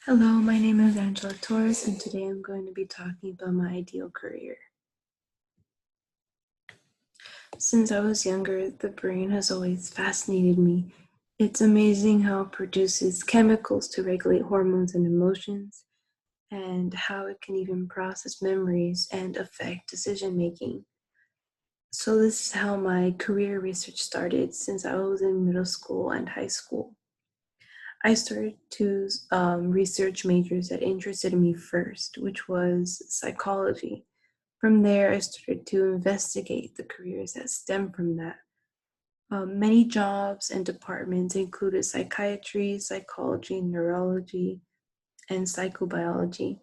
Hello, my name is Angela Torres, and today I'm going to be talking about my ideal career. Since I was younger, the brain has always fascinated me. It's amazing how it produces chemicals to regulate hormones and emotions, and how it can even process memories and affect decision making. So, this is how my career research started since I was in middle school and high school. I started to research majors that interested me first, which was psychology. From there, I started to investigate the careers that stem from that. Many jobs and departments included psychiatry, psychology, neurology, and psychobiology.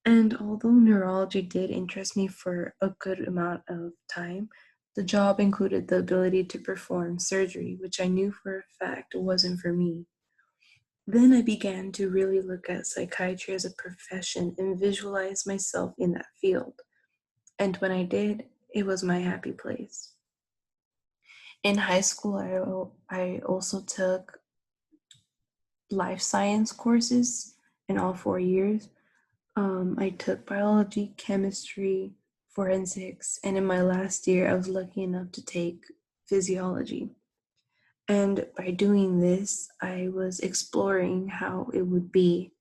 And although neurology did interest me for a good amount of time, the job included the ability to perform surgery, which I knew for a fact wasn't for me. Then I began to really look at psychiatry as a profession and visualize myself in that field. And when I did, it was my happy place. In high school, I also took life science courses in all 4 years. I took biology, chemistry, forensics, and in my last year, I was lucky enough to take physiology. And by doing this, I was exploring how it would be.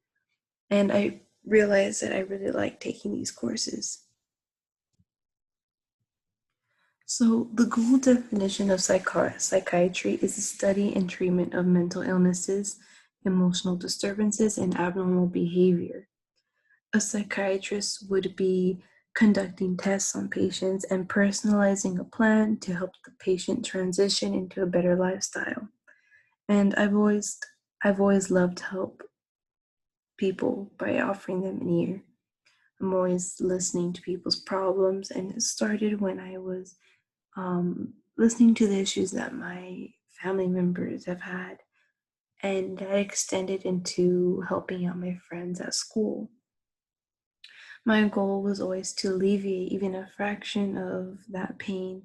And I realized that I really like taking these courses. So, the Google definition of psychiatry is the study and treatment of mental illnesses, emotional disturbances, and abnormal behavior. A psychiatrist would be conducting tests on patients and personalizing a plan to help the patient transition into a better lifestyle. And I've always loved to help people by offering them an ear. I'm always listening to people's problems, and it started when I was listening to the issues that my family members have had, and that extended into helping out my friends at school. My goal was always to alleviate even a fraction of that pain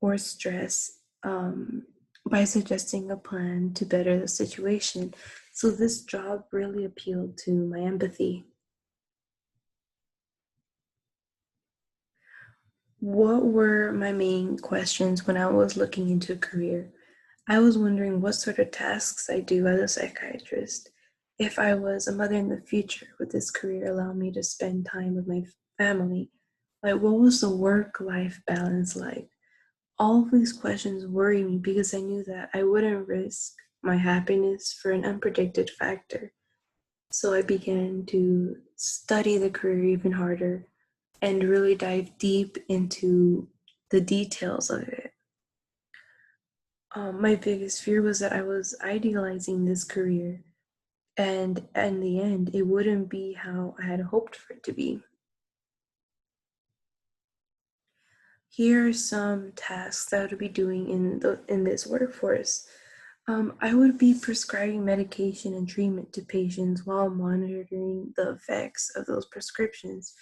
or stress by suggesting a plan to better the situation. So, this job really appealed to my empathy. What were my main questions when I was looking into a career? I was wondering what sort of tasks I do as a psychiatrist. If I was a mother in the future, would this career allow me to spend time with my family? Like, what was the work life balance like? All of these questions worry me because I knew that I wouldn't risk my happiness for an unpredicted factor. So I began to study the career even harder and really dive deep into the details of it. My biggest fear was that I was idealizing this career, and in the end, it wouldn't be how I had hoped for it to be. Here are some tasks that I would be doing in this workforce. I would be prescribing medication and treatment to patients while monitoring the effects of those prescriptions.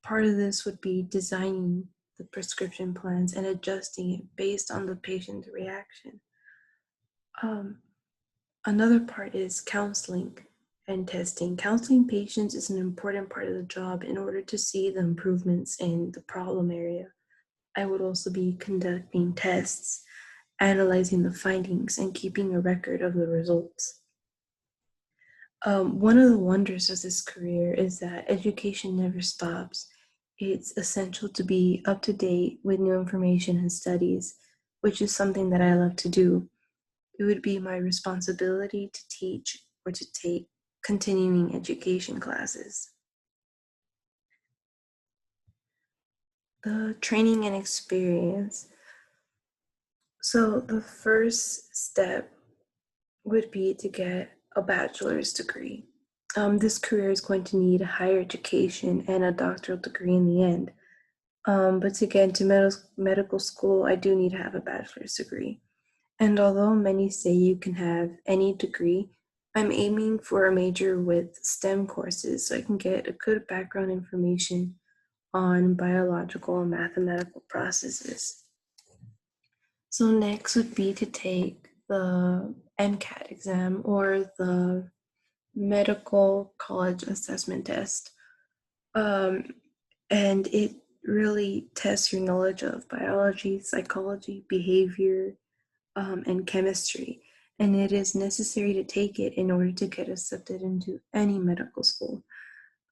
Part of this would be designing the prescription plans and adjusting it based on the patient's reaction. Um, Another part is counseling and testing. Counseling patients is an important part of the job in order to see the improvements in the problem area. I would also be conducting tests, analyzing the findings, and keeping a record of the results. One of the wonders of this career is that education never stops. It's essential to be up to date with new information and studies, which is something that I love to do. It would be my responsibility to teach or to take continuing education classes. The training and experience. So, the first step would be to get a bachelor's degree. This career is going to need a higher education and a doctoral degree in the end. But to get into medical school, I do need to have a bachelor's degree. And although many say you can have any degree, I'm aiming for a major with STEM courses so I can get a good background information on biological and mathematical processes. So next would be to take the MCAT exam or the medical college assessment test. Um, and it really tests your knowledge of biology, psychology, behavior, and chemistry. And it is necessary to take it in order to get accepted into any medical school.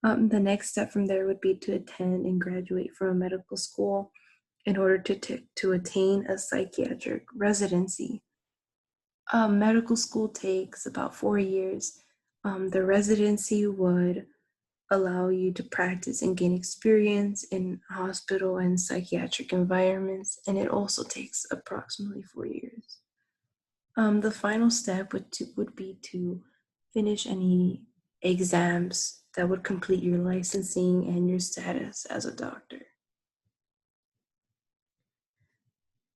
The next step from there would be to attend and graduate from a medical school in order to attain a psychiatric residency. Medical school takes about 4 years. The residency would allow you to practice and gain experience in hospital and psychiatric environments, and it also takes approximately 4 years. The final step would be to finish any exams that would complete your licensing and your status as a doctor.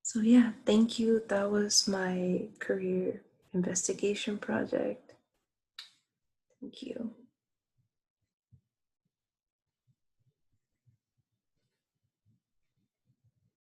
So yeah, thank you. That was my career investigation project. Thank you.